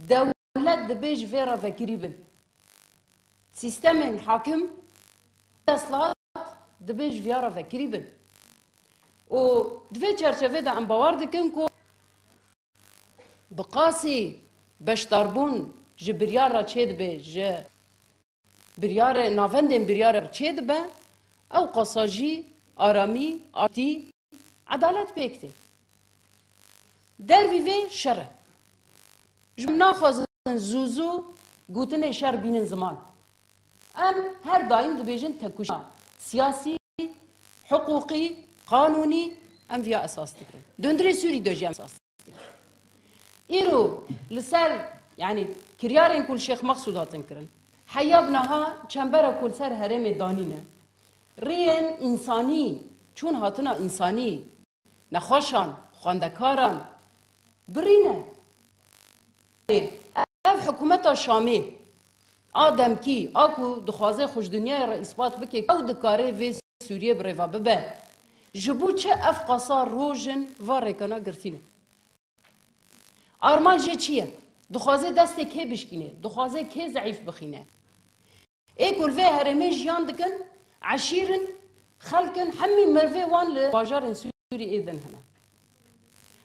دولت دبیج ویرا فکری بن سیستم حاکم اصلاحات دبیج ویرا فکری بن و دوی چرچوه دا ام باور دکن کو بقاسی بشتربون جه بریار را چه دبه جه بریار نافندن بریار چه دبه او قصاجی آرامی آتی عدالت بکته در وی شره جمنا خوازن زوزو گوتن شر بینن زمان ام هر دایم دبیجن تکوشا سیاسی حقوقی قانونی ام ویا اساس دکن دندری سوری دوجی اساس ایرو لسر يعني كريارين كل شيخ مقصود هاتن كرن حيابناها چنبرا كل سر هرم دانينه رين انساني چون هاتنا انساني نخوشان خواندکاران برینه اف حکومت شامی آدم کی آکو دخوازه خوش دنیای را اثبات بکی او دکاره وی سوریه بریوا ببه جبو چه اف قصار روژن و ریکانا گرتینه آرمان جه چیه؟ دخوازه دست که بشکینه دخوازه که ضعیف بخینه ای کل وی هرمه جیان دکن عشیرن خلقن همي مروي وان لباجار سوري ايدن هنا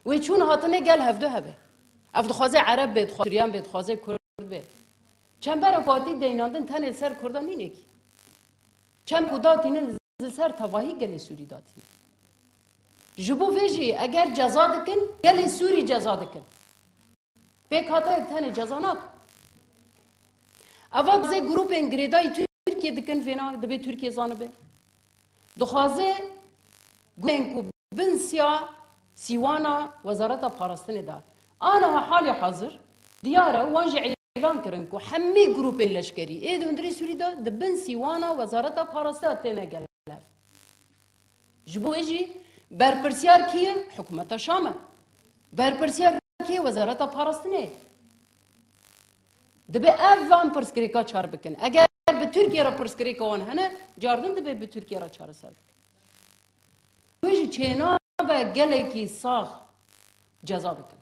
ويشون هاتنه قال هفدو هبه افدو خوازه عرب بيت سوريان بيت خوازه كرد بيت چند برا فاتي ديناندن تن سر كردان نينيكي چند قداتينن سر تواهي قال سوري داتين جبو فيجي اگر جزا دكن قال سوري جزا دكن بيك هاتا تن جزانات اول زي جروب انجريداي تركيا دكن فينا دبي تركيا زانبه دخوازه گوینکو بنسیا سیوانا وزارت پاراستن دا آنها حال حاضر دیاره وانجی اعلان کرن کو همه گروپ لشکری اید اندری سوری دا دبن سیوانا وزارت پاراستن تینه گلر جبو ایجی برپرسیار کیه حکومت شامه برپرسیار کیه وزارت پاراستنه دبه اوان پرسکریکا چار بکن اگر به ترکیه را پرسکریکا وان هنه جاردن دبه به ترکیه را چار سر ویجی چینا به گله کی ساخ جزا بکن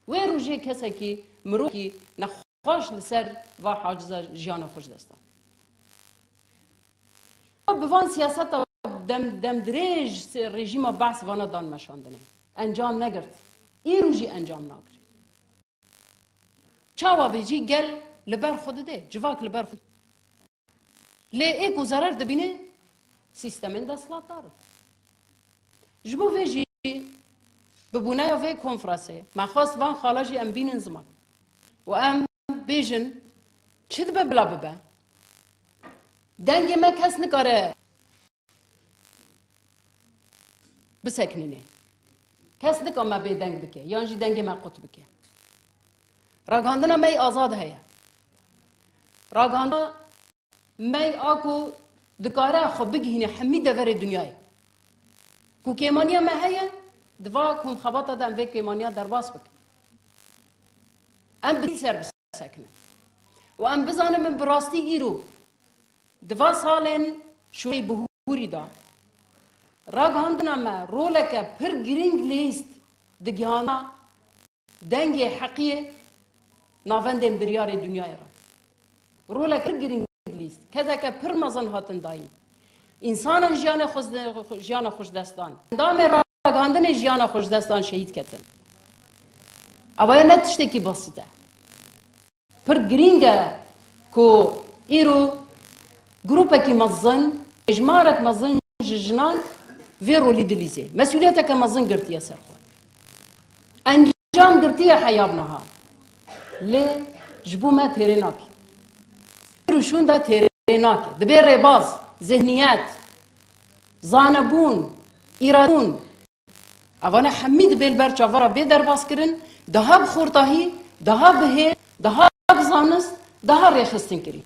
وی روژه کسی که مرو کی نخواش لسر و حاجز جیانا خوش دستان بوان سیاست دم دریج رژیم بحث وانا دان مشاندنه انجام نگرد این روژی انجام نگرد چاوا بیجی گل لبر خود ده جواک لبر خود لی ایک و ضرر دبینه سیستمین دستلات داره جبو ویجی ببونه وی کنفرانسه ما خواست وان خالاجی ام بینن زمان و ام بیجن چه دبه بلا ببه دنگ ما کس نکاره بسکنینه کس نکاره ما بی دنگ بکه یانجی دنگ ما قط بکه راگاندنا می آزاد هیا راگاندنا می آکو دکاره خب بگهینه حمی دور دنیای کو کیمانیا ما هیا دوا کم خباتا دم وی کیمانیا در باس بکن ام بی سر بسکنه و ام بزانم من براستی ایرو دوا سالن شوی بهوری دا راگاندنا ما رولک پر گرینگ لیست دگیانا دنگ حقیه نافندن بریار دنیای را رولک پر گرینگ لیست کذا که پر مزن هاتن دایم انسان جیان خوش دستان دام راگاندن جیان خوش دستان شهید کتن اوه نتشته کی بسیطه پر گرینگه کو ایرو گروپه کی مزن اجمارت مزن جنان ویرو لیدلیزه مسئولیت که مزن گرتیه سرخواه انجام گرتیه حیابنها لی جبو ما تیریناکی روشون دا تیریناکی دبیر رباز ذهنیت زانبون ایرادون اوانه حمید بیل برچاورا بی در باز کرن ده بخورتاهی ده بهه ده بزانست ده ریخستن کری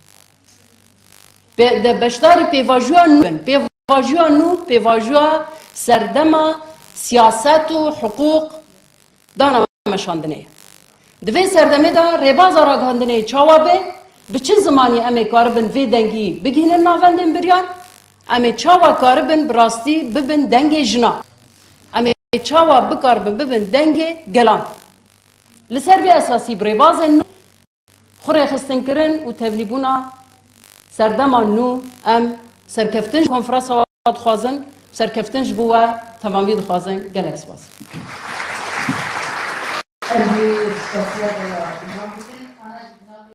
ده بشدار پیواجوها نو بن پیواجوها نو پیواجوها سردما سیاست و حقوق دانا مشاندنه دوی سردمه دا رباز راگاندنه چاوابه به چه زمانی امی کاربن وی دنگی بگینن ناوندن بریان امی چاوا کاربن براستی ببن دنگ جنا امی چاوا بکاربن ببن دنگ گلان لسر بی اساسی بربازن خوره خستن کرن و تبلیبونا سردمان نو ام سرکفتنج کنفرانس واد خوازن سرکفتنج بوا تمامی خوازن گلکس باز.